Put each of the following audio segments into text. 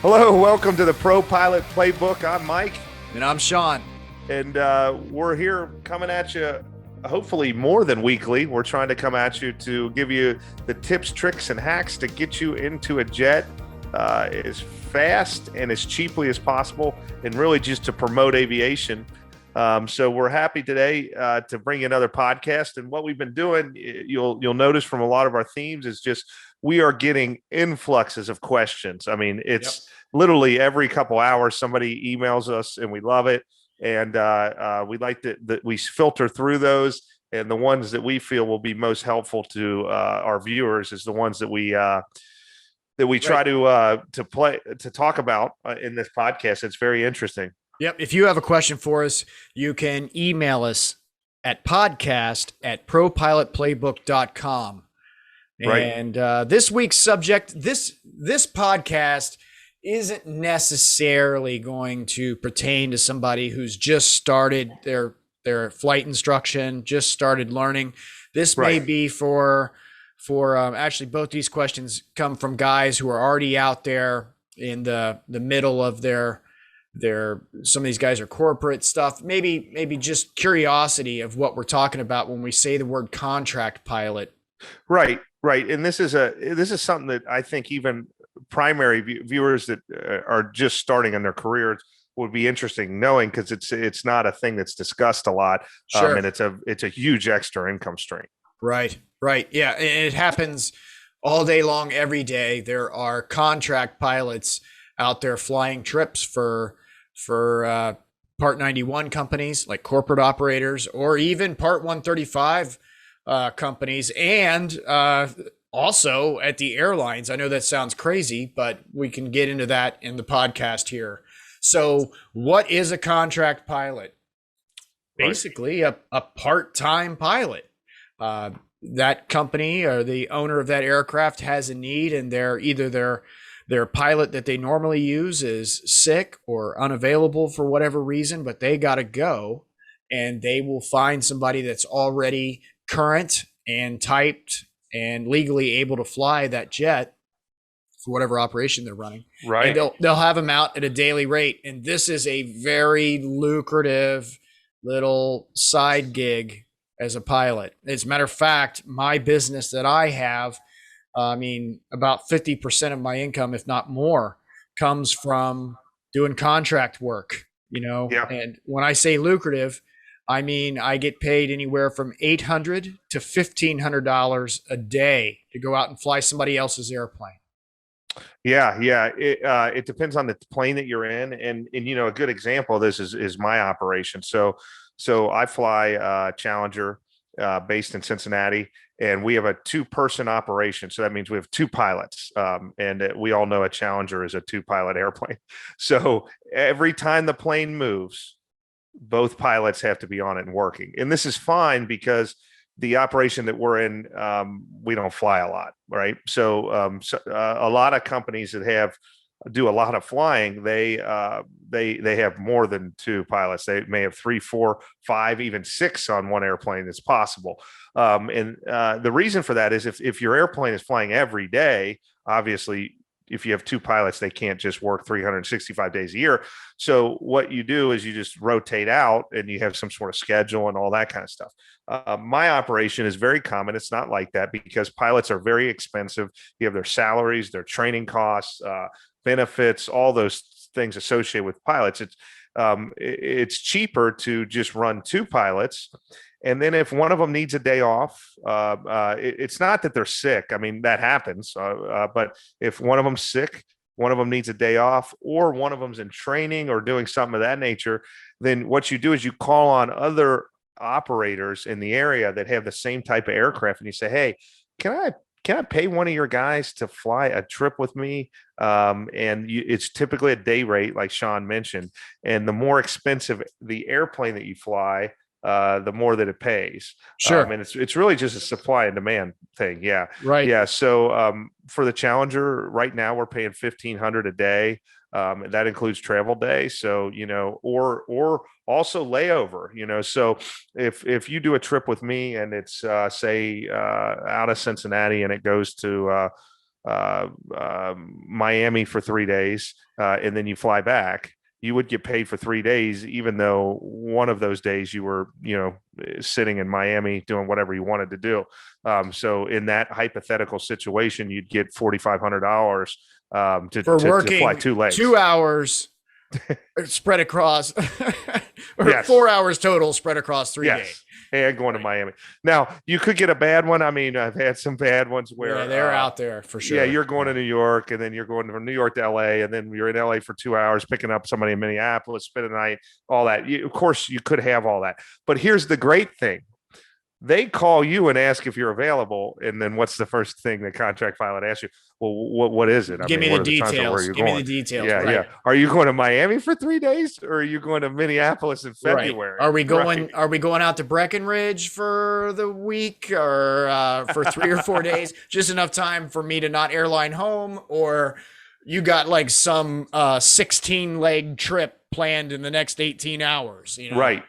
Hello, welcome to the Pro Pilot Playbook. I'm Mike. And I'm Sean. And we're here coming at you hopefully more than weekly. We're trying to come at you to give you the tips, tricks, and hacks to get you into a jet as fast and as cheaply as possible, and really just to promote aviation. So we're happy today to bring you another podcast. And what we've been doing, you'll notice from a lot of our themes, is just we are getting influxes of questions. I mean, it's literally every couple hours somebody emails us, and we love it. And we like that we filter through those, and the ones that we feel will be most helpful to our viewers is the ones that we try to talk about in this podcast. It's very interesting. Yep. If you have a question for us, you can email us at podcast@propilotplaybook.com. Right. And this week's subject, this podcast isn't necessarily going to pertain to somebody who's just started their flight instruction, just started learning. This may be for actually both these questions come from guys who are already out there in the middle of their some of these guys are corporate stuff, maybe just curiosity of what we're talking about when we say the word contract pilot. Right. And this is something that I think even primary viewers that are just starting in their careers would be interesting knowing, because it's not a thing that's discussed a lot. Sure. And it's a huge extra income stream. Right. Yeah. And it happens all day long, every day. There are contract pilots out there flying trips for Part 91 companies like corporate operators, or even Part 135 companies, and also at the airlines. I know that sounds crazy, but we can get into that in the podcast here. So what is a contract pilot? Basically a part-time pilot. That company or the owner of that aircraft has a need, and their pilot that they normally use is sick or unavailable for whatever reason, but they got to go, and they will find somebody that's already current and typed and legally able to fly that jet for whatever operation they're running. Right. And they'll have them out at a daily rate. And this is a very lucrative little side gig as a pilot. As a matter of fact, my business that I have, about 50% of my income, if not more, comes from doing contract work, Yeah. And when I say lucrative, I mean, I get paid anywhere from $800 to $1,500 a day to go out and fly somebody else's airplane. Yeah. It depends on the plane that you're in. And a good example of this is my operation. So I fly Challenger based in Cincinnati, and we have a 2-person operation. So that means we have 2 pilots. And we all know a Challenger is a 2-pilot airplane. So every time the plane moves, both pilots have to be on it and working. And this is fine because the operation that we're in, we don't fly a lot, right? So a lot of companies that do a lot of flying, they have more than 2 pilots. They may have 3, 4, 5, even 6 on one airplane. It's possible. And the reason for that is if your airplane is flying every day, obviously, if you have 2 pilots, they can't just work 365 days a year. So what you do is you just rotate out, and you have some sort of schedule and all that kind of stuff. My operation is very common. It's not like that because pilots are very expensive. You have their salaries, their training costs, benefits, all those things associated with pilots. It's cheaper to just run 2 pilots. And then if one of them needs a day off, it's not that they're sick. I mean, that happens. But if one of them's sick, one of them needs a day off, or one of them's in training or doing something of that nature, then what you do is you call on other operators in the area that have the same type of aircraft, and you say, hey, can I pay one of your guys to fly a trip with me? It's typically a day rate, like Sean mentioned. And the more expensive the airplane that you fly, the more that it pays. Sure. And it's really just a supply and demand thing. Yeah. Right. Yeah. So for the Challenger right now, we're paying $1,500 a day. That includes travel day. So, or also layover, so if you do a trip with me and it's say out of Cincinnati and it goes to Miami for 3 days, and then you fly back, you would get paid for 3 days, even though one of those days you were, sitting in Miami doing whatever you wanted to do. So in that hypothetical situation, you'd get $4,500 to fly 2 legs, 2 hours spread across, or Yes. 4 hours total spread across 3 days. Yes. Hey, going to Miami. Now, you could get a bad one. I mean, I've had some bad ones where they're out there for sure. Yeah, you're going to New York, and then you're going from New York to LA, and then you're in LA for 2 hours, picking up somebody in Minneapolis, spend a night, all that. Of course, you could have all that. But here's the great thing. They call you and ask if you're available, and then what's the first thing the contract pilot asks you? Well, what is it? Give me the details. Give me the details. Yeah, right. yeah. Are you going to Miami for 3 days, or are you going to Minneapolis in February? Right. Are we going? Right. Are we going out to Breckenridge for the week, or for 3 or 4 days? Just enough time for me to not airline home, or you got like some 16-leg trip planned in the next 18 hours? Right.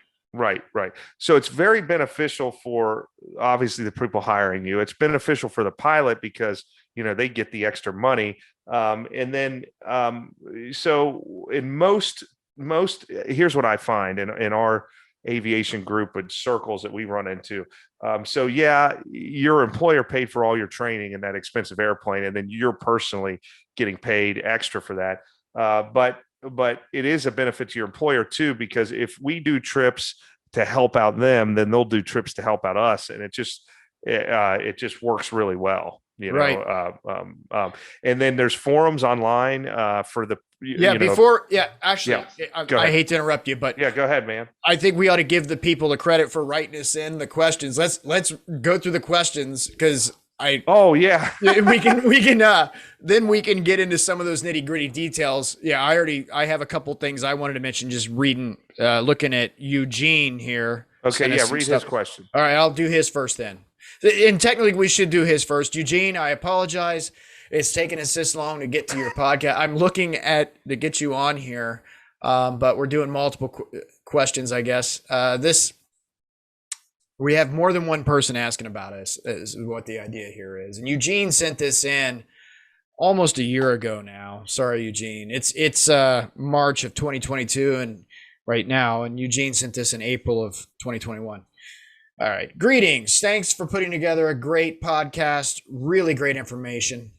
So it's very beneficial for, obviously, the people hiring you. It's beneficial for the pilot because, they get the extra money. And then, so in most, here's what I find in our aviation group and circles that we run into. So yeah, your employer paid for all your training in that expensive airplane, and then you're personally getting paid extra for that. But it is a benefit to your employer too, because if we do trips to help out them, then they'll do trips to help out us, and it just works really well. Right. And then there's forums online for the I hate to interrupt you, but yeah, go ahead, man. I think we ought to give the people the credit for writing us in the questions. Let's go through the questions, because we can then we can get into some of those nitty-gritty details. Yeah, I have a couple things I wanted to mention, just looking at Eugene here. Okay, yeah, read his question. All right, I'll do his first then. And technically we should do his first. Eugene, I apologize. It's taken us this long to get to your podcast. I'm looking to get you on here, but we're doing multiple questions, I guess. We have more than one person asking about us, is what the idea here is. And Eugene sent this in almost a year ago now. Sorry, Eugene. It's March of 2022 and right now, and Eugene sent this in April of 2021. All right. Greetings. Thanks for putting together a great podcast. Really great information.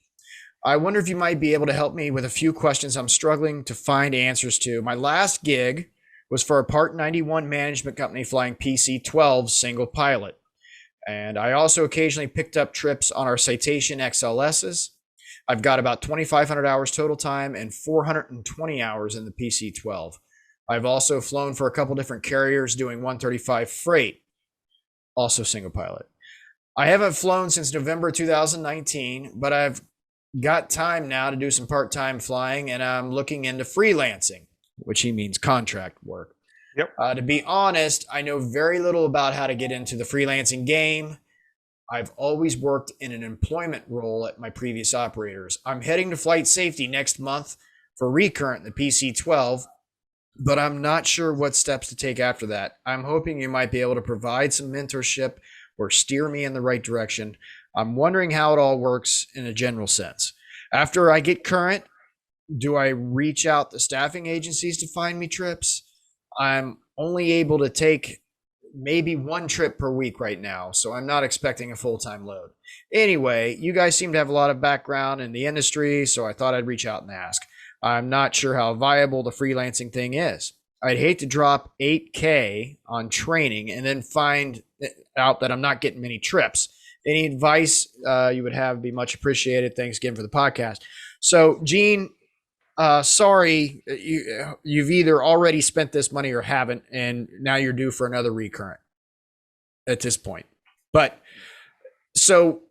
I wonder if you might be able to help me with a few questions I'm struggling to find answers to. My last gig was for a Part 91 management company flying PC-12 single pilot. And I also occasionally picked up trips on our Citation XLSs. I've got about 2,500 hours total time and 420 hours in the PC-12. I've also flown for a couple different carriers doing 135 freight, also single pilot. I haven't flown since November 2019, but I've got time now to do some part-time flying, and I'm looking into freelancing, which he means contract work. Yep. To be honest, I know very little about how to get into the freelancing game. I've always worked in an employment role at my previous operators. I'm heading to flight safety next month for recurrent in the PC-12, but I'm not sure what steps to take after that. I'm hoping you might be able to provide some mentorship or steer me in the right direction. I'm wondering how it all works in a general sense. After I get current, do I reach out to staffing agencies to find me trips? I'm only able to take maybe one trip per week right now, so I'm not expecting a full-time load. Anyway, you guys seem to have a lot of background in the industry, so I thought I'd reach out and ask. I'm not sure how viable the freelancing thing is. I'd hate to drop $8K on training and then find out that I'm not getting many trips. Any advice you would have would be much appreciated. Thanks again for the podcast. So, Gene, sorry, you've either already spent this money or haven't, and now you're due for another recurrent at this point. But so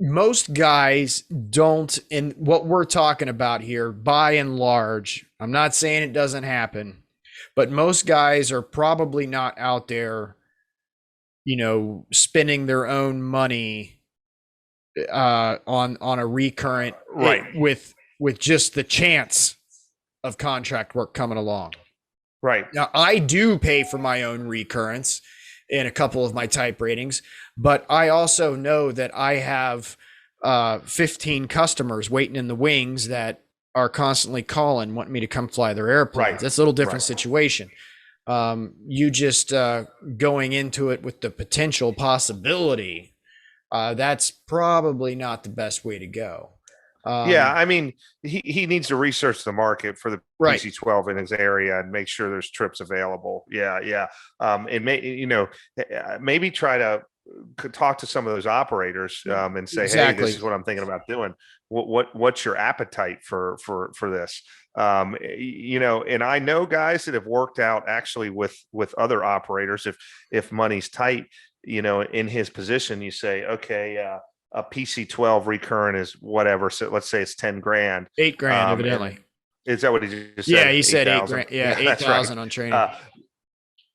most guys don't, in what we're talking about here, by and large, I'm not saying it doesn't happen, but most guys are probably not out there, spending their own money on a recurrent, right, with just the chance of contract work coming along. Right. Now, I do pay for my own recurrence in a couple of my type ratings, but I also know that I have 15 customers waiting in the wings that are constantly calling, wanting me to come fly their airplanes. Right. That's a little different Right. situation. You just going into it with the potential possibility, that's probably not the best way to go. Yeah, I mean, he needs to research the market for the Right. PC-12 in his area and make sure there's trips available. Yeah, yeah. And maybe try to talk to some of those operators and say, hey, this Exactly. is what I'm thinking about doing. What's your appetite for this? And I know guys that have worked out actually with other operators. If money's tight, in his position, you say, okay, a PC-12 recurrent is whatever. So let's say it's 10 grand. 8 grand, And evidently. is that what he just Yeah, said? he said 8,000. 8 grand. Yeah, Yeah, that's right. 8,000 on training.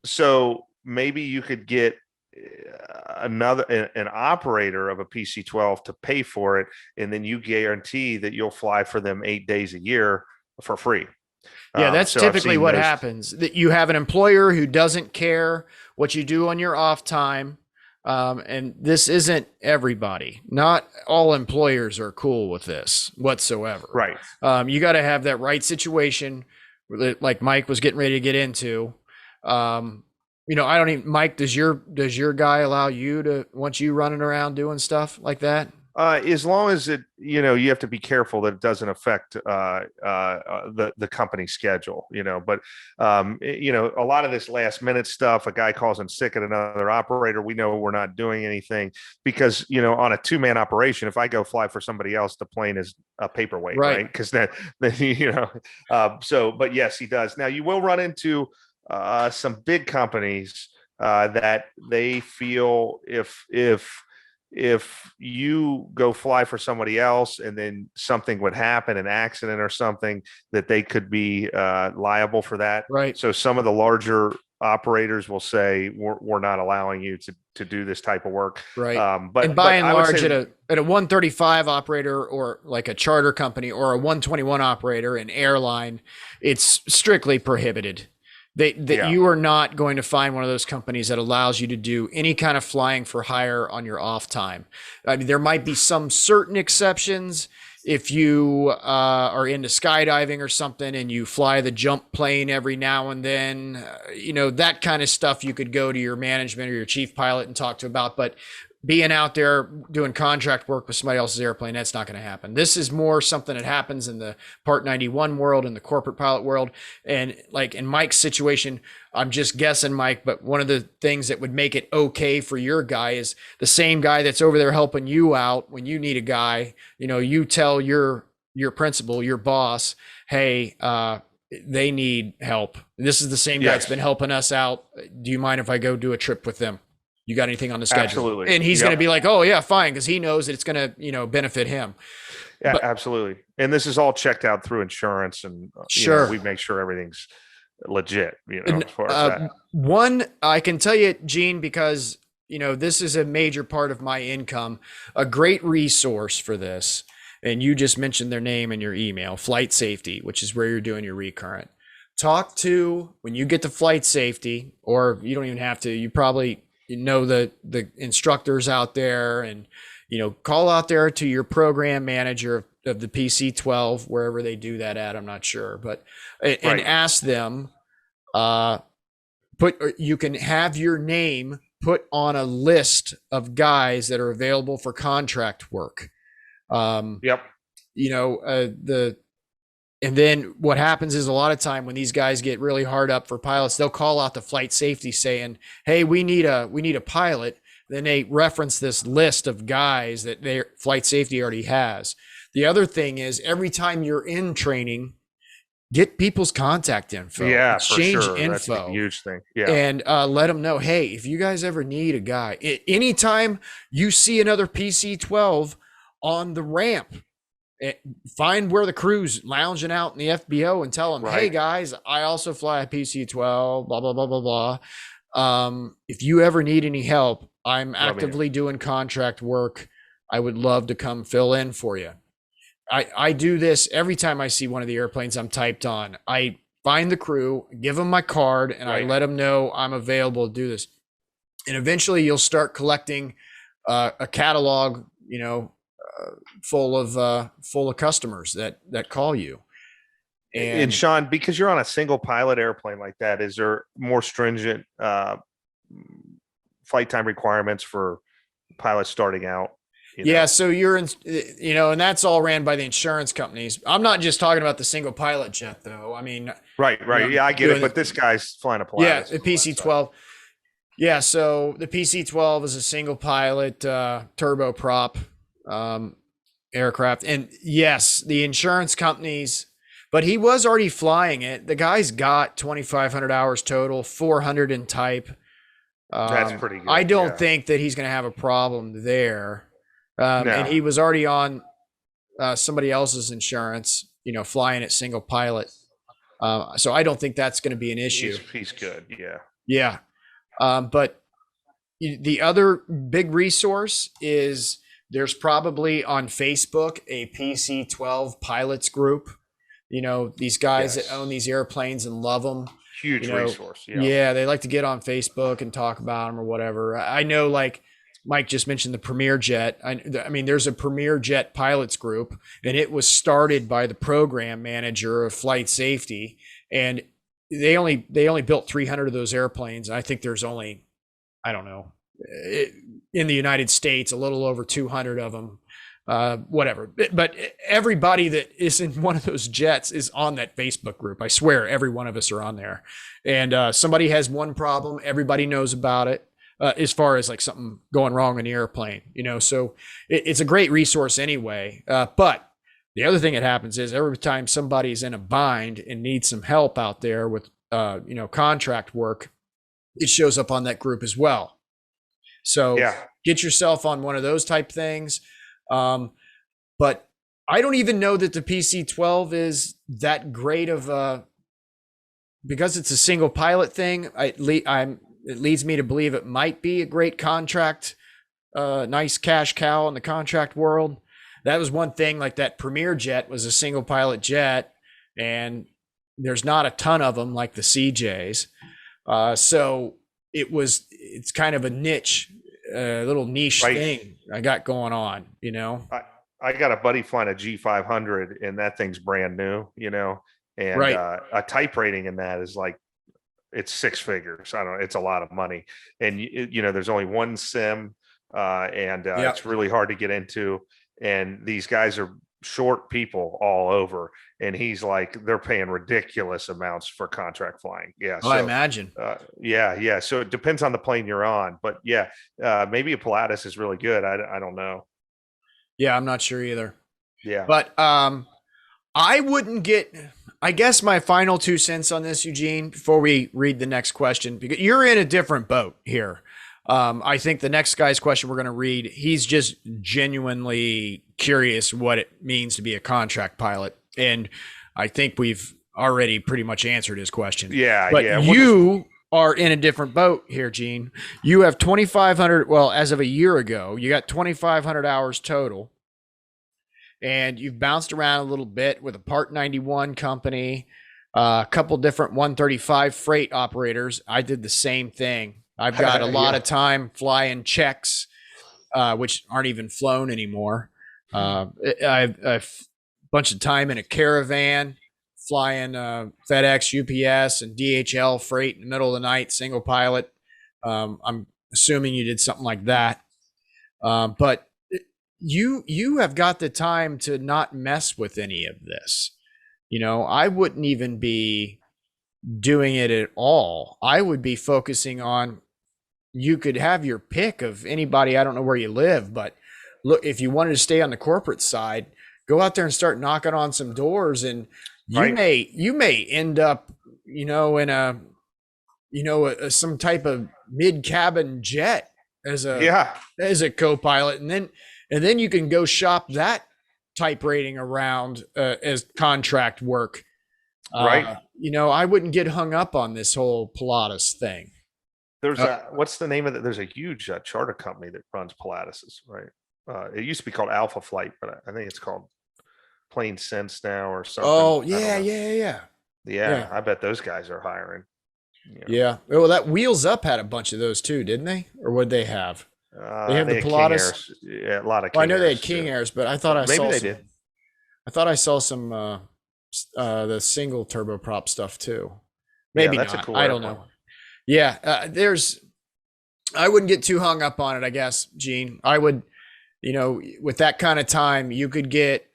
So maybe you could get an operator of a PC-12 to pay for it, and then you guarantee that you'll fly for them 8 days a year for free. Yeah, that's So I've typically seen what those. happens. That you have an employer who doesn't care what you do on your off time. And this isn't everybody. Not all employers are cool with this whatsoever. Right. You got to have that right situation, like Mike was getting ready to get into. I don't even. Mike, does your guy allow you to, once you running around doing stuff like that? As long as you have to be careful that it doesn't affect the company schedule, but a lot of this last minute stuff, a guy calls in sick at another operator, we know we're not doing anything because, on a 2-man operation, if I go fly for somebody else, the plane is a paperweight, right? Because then, but yes, he does. Now you will run into some big companies that they feel if you go fly for somebody else and then something would happen, an accident or something, that they could be liable for that. Right. So some of the larger operators will say, we're not allowing you to do this type of work. Right. But by and I would large, say, at a 135 operator or like a charter company or a 121 operator, an airline, it's strictly prohibited. You are not going to find one of those companies that allows you to do any kind of flying for hire on your off time. I mean, there might be some certain exceptions if you are into skydiving or something and you fly the jump plane every now and then, that kind of stuff you could go to your management or your chief pilot and talk to about. But being out there doing contract work with somebody else's airplane, that's not going to happen. This is more something that happens in the Part 91 world, in the corporate pilot world. And like in Mike's situation, I'm just guessing, Mike, but one of the things that would make it okay for your guy is the same guy that's over there helping you out when you need a guy. You tell your principal, your boss, hey, they need help. This is the same guy that's been helping us out. Do you mind if I go do a trip with them? You got anything on the schedule? Absolutely. And he's going to be like, oh yeah, fine. Cause he knows that it's going to, benefit him. Yeah, absolutely. And this is all checked out through insurance and we make sure everything's legit, as far as that. One, I can tell you, Gene, because, this is a major part of my income, a great resource for this. And you just mentioned their name in your email, Flight Safety, which is where you're doing your recurrent. Talk to, when you get to Flight Safety, or you don't even have to, you probably, the instructors out there, and call out there to your program manager of the PC-12, wherever they do that at, I'm not sure, but and ask them, you can have your name put on a list of guys that are available for contract work. And then what happens is, a lot of time when these guys get really hard up for pilots, they'll call out the Flight Safety saying, hey, we need a pilot. Then they reference this list of guys that their Flight Safety already has. The other thing is, every time you're in training, get people's contact info. Yeah, exchange for sure. info. That's a huge thing. Yeah. And let them know, hey, if you guys ever need a guy, anytime you see another PC-12 on the ramp, find where the crew's lounging out in the FBO and tell them, hey guys, I also fly a PC-12, blah, blah, blah, blah, blah. If you ever need any help, I'm actively doing contract work. I would love to come fill in for you. I do this every time I see one of the airplanes I'm typed on. I find the crew, give them my card, and I let them know I'm available to do this. And eventually you'll start collecting a catalog, full of customers that call you. And Sean, because you're on a single pilot airplane like that, is there more stringent flight time requirements for pilots starting out? Yeah, so you're in, and that's all ran by the insurance companies. I'm not just talking about the single pilot jet, though. I mean, right. Yeah, I get it. But this guy's flying a Pilatus. Yeah, the PC-12. Yeah, so the PC-12 is a single pilot turboprop aircraft, and yes, the insurance companies. But he was already flying it. The guy's got 2,500 hours total, 400 in type. That's pretty good. I don't think that he's going to have a problem there. No. And he was already on somebody else's insurance, flying at single pilot. So I don't think that's going to be an issue. He's good. Yeah. Yeah. But the other big resource is there's probably on Facebook a PC-12 pilots group. These guys that own these airplanes and love them. Huge resource. Yeah, they like to get on Facebook and talk about them or whatever. I know, like Mike just mentioned, the Premier Jet. I mean, there's a Premier Jet pilots group, and it was started by the program manager of flight safety, and they only built 300 of those airplanes. I think there's only, I don't know, in the United States, a little over 200 of them. Whatever, but everybody that is in one of those jets is on that Facebook group. I swear every one of us are on there, and somebody has one problem, everybody knows about it, as far as like something going wrong in the airplane, so it's a great resource anyway. But the other thing that happens is every time somebody's in a bind and needs some help out there with contract work, it shows up on that group as well. So get yourself on one of those type things. But I don't even know that the PC-12 is that great of a, because it's a single pilot thing. It leads me to believe it might be a great contract, nice cash cow in the contract world. That was one thing, like that Premier Jet was a single pilot jet, and there's not a ton of them like the CJs. So it's kind of a niche, little niche thing I got going on, I got a buddy flying a G500, and that thing's brand new, and a type rating in that is like, it's six figures. I don't know. It's a lot of money. And there's only one sim, and it's really hard to get into. And these guys are short people all over. And he's like, they're paying ridiculous amounts for contract flying. Yeah. So, I imagine. Yeah. So it depends on the plane you're on, but maybe a Pilatus is really good. I don't know. Yeah. I'm not sure either. Yeah. But, I wouldn't get, I guess my final 2 cents on this, Eugene, before we read the next question, because you're in a different boat here. I think the next guy's question we're going to read, he's just genuinely curious what it means to be a contract pilot. And I think we've already pretty much answered his question. Yeah. But you are in a different boat here, Gene. You have 2,500. Well, as of a year ago, you got 2,500 hours total. And you've bounced around a little bit with a Part 91 company, a couple different 135 freight operators. I did the same thing. I've got a lot of time flying checks, which aren't even flown anymore. I've a bunch of time in a Caravan, flying FedEx, UPS, and DHL freight in the middle of the night, single pilot. I'm assuming you did something like that. But you have got the time to not mess with any of this. I wouldn't even be doing it at all. I would be focusing on, you could have your pick of anybody. I don't know where you live, but look, if you wanted to stay on the corporate side, go out there and start knocking on some doors, and you may end up, in a, some type of mid-cabin jet as a co-pilot. And then you can go shop that type rating around as contract work. I wouldn't get hung up on this whole Pilatus thing. There's what's the name of it? There's a huge charter company that runs Pilatuses, right? It used to be called Alpha Flight, but I think it's called Plain Sense now or something. Oh, yeah. I bet those guys are hiring. Yeah. Well, that Wheels Up had a bunch of those too, didn't they? Or would they have? They have They the had King Pilatus. Airs. Yeah, a lot of Well, I King know they had Airs. King Yeah. Airs, but I thought I Maybe saw they some. did. I thought I saw some the single turboprop stuff too. Yeah, Maybe that's a not. cool I don't airplane. know. Yeah, I wouldn't get too hung up on it, I guess, Gene. I would, with that kind of time, you could get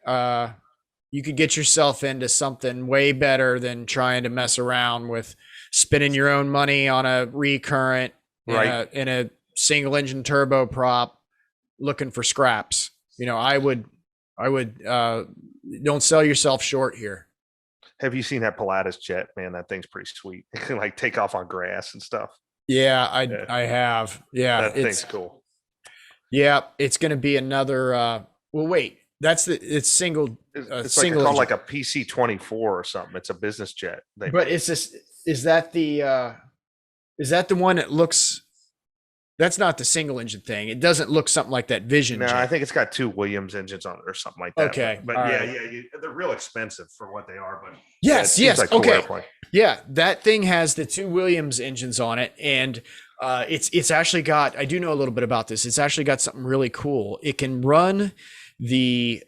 yourself into something way better than trying to mess around with spending your own money on a recurrent Right. in a single engine turboprop looking for scraps. I would don't sell yourself short here. Have you seen that Pilatus jet? Man, that thing's pretty sweet. It can like take off on grass and stuff. Yeah, I Yeah, I have. Yeah, that thing's cool. it's going to be another well wait, it's single It's like single called engine. like a PC-24 or something. It's a business jet. But it's this is that the one that looks that's not the single engine thing. It doesn't look something like that Vision No, jet. I think it's got 2 Williams engines on it or something like that. Okay, But all yeah, right. yeah, they're real expensive for what they are. But Yes, yeah, it seems like a cool okay. airplane. Yeah, that thing has the 2 Williams engines on it, and it's actually got. I do know a little bit about this. It's actually got something really cool. It can run the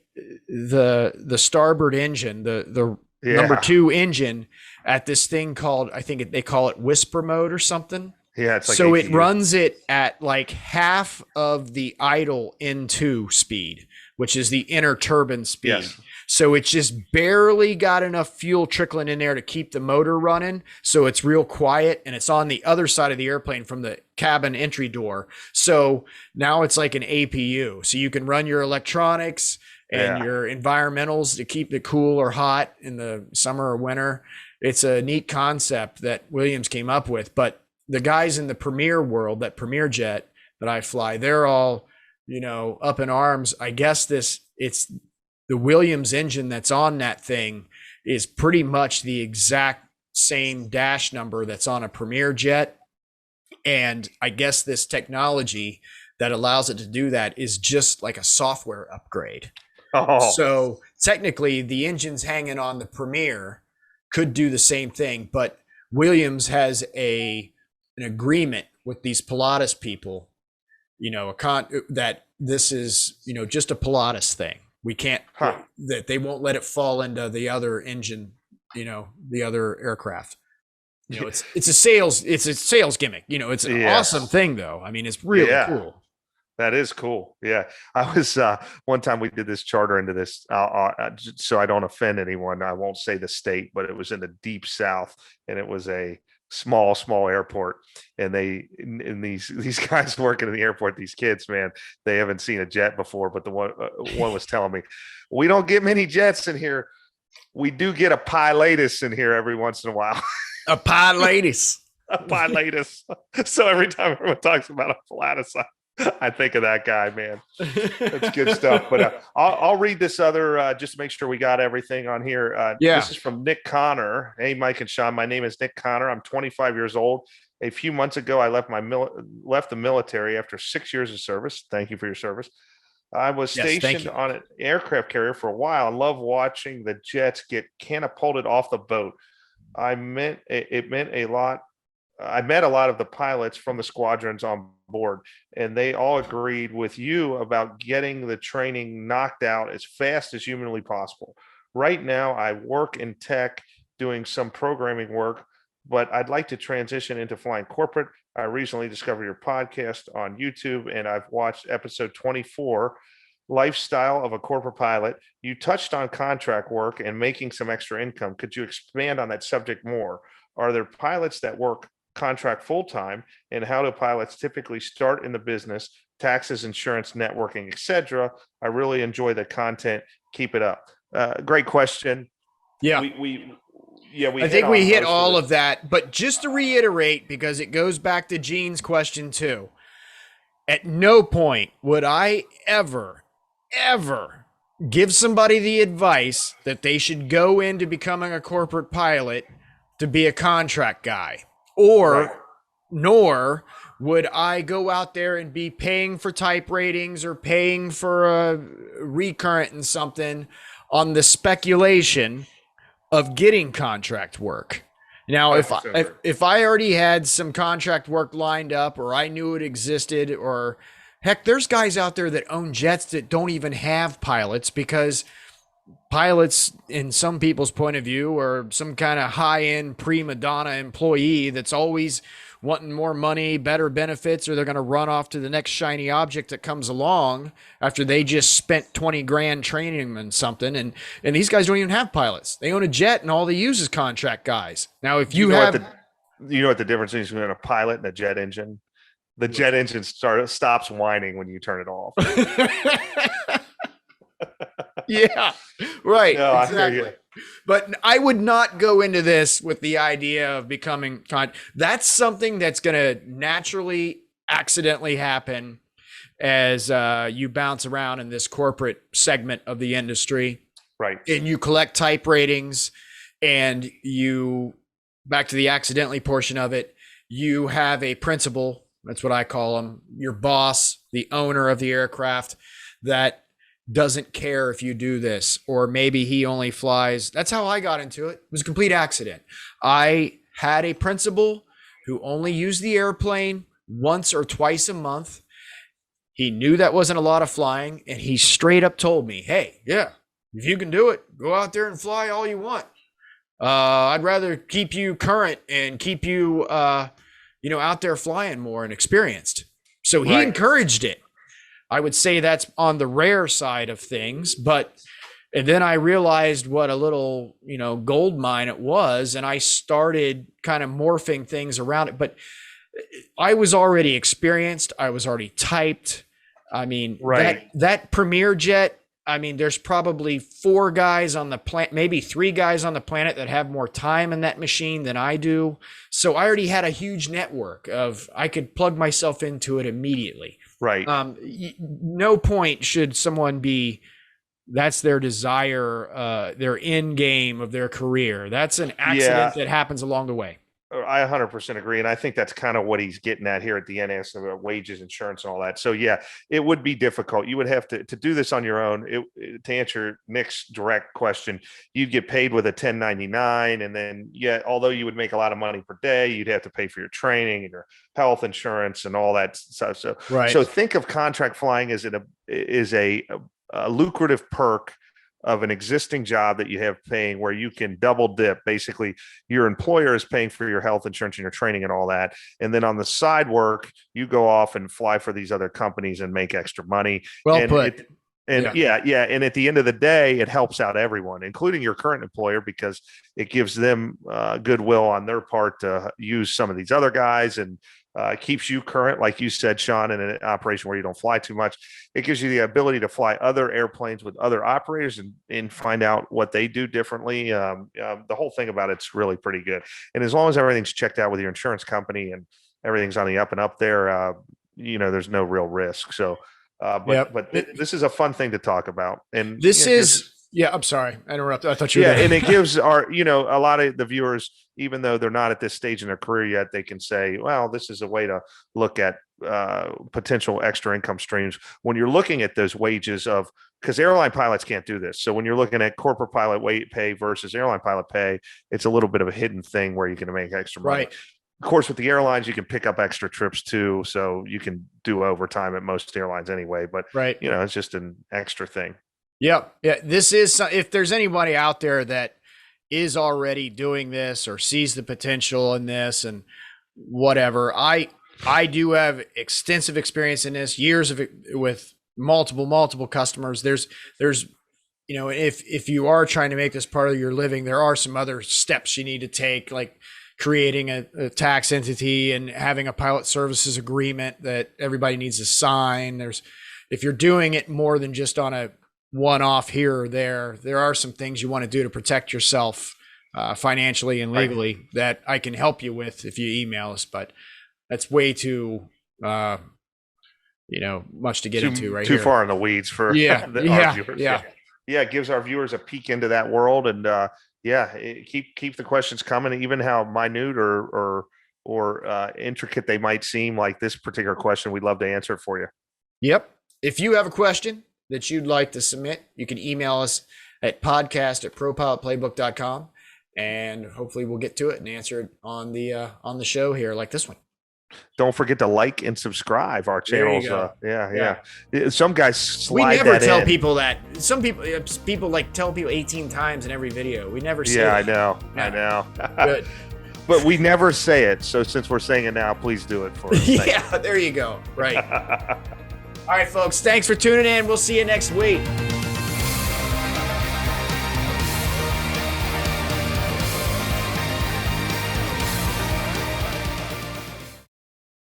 starboard engine, the number 2 engine, at this thing called, I think they call it whisper mode or something. Yeah, it's like so APU. it runs it at like half of the idle N2 speed, which is the inner turbine speed. Yes. So it's just barely got enough fuel trickling in there to keep the motor running. So it's real quiet, and it's on the other side of the airplane from the cabin entry door. So now it's like an APU. So you can run your electronics and your environmentals to keep it cool or hot in the summer or winter. It's a neat concept that Williams came up with, but the guys in the Premier world, that Premier jet that I fly, they're all, up in arms. I guess it's the Williams engine that's on that thing is pretty much the exact same dash number that's on a Premier jet. And I guess this technology that allows it to do that is just like a software upgrade. Oh. So technically the engines hanging on the Premier could do the same thing, but Williams has an agreement with these Pilatus people, that this is, just a Pilatus thing. We can't, that they won't let it fall into the other engine, the other aircraft. It's a sales gimmick. It's an awesome thing though. I mean, it's really cool. That is cool. Yeah. I was, one time we did this charter into this, so I don't offend anyone. I won't say the state, but it was in the deep South, and it was a small airport. And these guys working in the airport, these kids, man, they haven't seen a jet before. But the one was telling me, we don't get many jets in here. We do get a Pilatus in here every once in a while. A Pilatus. A Pilatus. So every time everyone talks about a Pilatus, I think of that guy, man. That's good stuff. But I'll read this other just to make sure we got everything on here. This is from Nick Connor. Hey, Mike and Sean. My name is Nick Connor. I'm 25 years old. A few months ago, I left the military after 6 years of service. Thank you for your service. I was stationed on an aircraft carrier for a while and love watching the jets get catapulted off the boat. It meant a lot. I met a lot of the pilots from the squadrons on board, and they all agreed with you about getting the training knocked out as fast as humanly possible. Right now, I work in tech doing some programming work, but I'd like to transition into flying corporate. I recently discovered your podcast on YouTube, and I've watched episode 24, Lifestyle of a Corporate Pilot. You touched on contract work and making some extra income. Could you expand on that subject more? Are there pilots that work contract full-time, and how do pilots typically start in the business, taxes, insurance, networking, etc.? I really enjoy the content. Keep it up. Great question. Yeah. I think we hit all of that, but just to reiterate, because it goes back to Gene's question too, at no point would I ever give somebody the advice that they should go into becoming a corporate pilot to be a contract guy. Nor would I go out there and be paying for type ratings or paying for a recurrent and something on the speculation of getting contract work. Now, if I already had some contract work lined up, or I knew it existed, or Heck, there's guys out there that own jets that don't even have pilots, because pilots, in some people's point of view, are some kind of high-end prima donna employee that's always wanting more money, better benefits, or they're going to run off to the next shiny object that comes along after they just spent 20 grand training them in something. And these guys don't even have pilots. They own a jet and all they use is contract guys. Now, if you know what the difference is between a pilot and a jet engine? The jet engine stops whining when you turn it off. Yeah, right. No, exactly. I hear you. But I would not go into this with the idea of becoming that's something that's going to naturally, accidentally happen as you bounce around in this corporate segment of the industry. Right. And you collect type ratings, and you, back to the accidentally portion of it, you have a principal, that's what I call him, your boss, the owner of the aircraft, that doesn't care if you do this, or maybe he only flies. That's how I got into it. It was a complete accident. I had a principal who only used the airplane once or twice a month. He knew that wasn't a lot of flying, and he straight up told me, hey, yeah, if you can do it, go out there and fly all you want. I'd rather keep you current and keep you, out there flying more and experienced. So he encouraged it. I would say that's on the rare side of things, and then I realized what a little, gold mine it was, and I started kind of morphing things around it. But I was already experienced. I was already typed. I mean, that Premier jet, I mean, there's probably 4 guys on the planet, maybe 3 guys on the planet that have more time in that machine than I do. So I already had a huge network I could plug myself into it immediately. Right. No point should someone that's their desire, their end game of their career. That's an accident that happens along the way. I 100% agree. And I think that's kind of what he's getting at here at the end, asking about wages, insurance, and all that. So yeah, it would be difficult. You would have to do this on your own. To answer Nick's direct question, you'd get paid with a 1099. And then, although you would make a lot of money per day, you'd have to pay for your training and your health insurance and all that stuff. So think of contract flying as a lucrative perk of an existing job that you have paying, where you can double dip. Basically, your employer is paying for your health insurance and your training and all that. And then on the side work, you go off and fly for these other companies and make extra money. Well put. And and at the end of the day, it helps out everyone, including your current employer, because it gives them goodwill on their part to use some of these other guys, and keeps you current, like you said, Sean, in an operation where you don't fly too much. It gives you the ability to fly other airplanes with other operators and find out what they do differently. The whole thing about it's really pretty good. And as long as everything's checked out with your insurance company and everything's on the up and up there, there's no real risk. So, this is a fun thing to talk about. And this is. Yeah, I'm sorry. I interrupted. I thought you were and it gives a lot of the viewers, even though they're not at this stage in their career yet, they can say, well, this is a way to look at potential extra income streams when you're looking at those wages because airline pilots can't do this. So when you're looking at corporate pilot pay versus airline pilot pay, it's a little bit of a hidden thing where you can make extra money. Right. Of course, with the airlines, you can pick up extra trips too. So you can do overtime at most airlines anyway, but it's just an extra thing. Yep. Yeah. This is, if there's anybody out there that is already doing this or sees the potential in this and whatever, I do have extensive experience in this, years of it with multiple customers. There's, if you are trying to make this part of your living, there are some other steps you need to take, like creating a tax entity and having a pilot services agreement that everybody needs to sign. If you're doing it more than just on a one-off here or there are some things you want to do to protect yourself financially and legally that I can help you with if you email us, but that's way too much to get into right too here. Too far in the weeds for our viewers. Yeah, it gives our viewers a peek into that world, and keep the questions coming, even how minute or intricate they might seem. Like this particular question, we'd love to answer it for you. Yep. If you have a question that you'd like to submit, you can email us at podcast@propilotplaybook.com, and hopefully we'll get to it and answer it on the show here, like this one. Don't forget to like and subscribe our There you channels. go. Yeah. Some guys We slide never that tell in. people that. Some people like tell people 18 times in every video. We never say Yeah, I that. know. Yeah. I know. Good. But we never say it. So since we're saying it now, please do it for us. Thank you. Yeah, there you go. Right. All right, folks. Thanks for tuning in. We'll see you next week.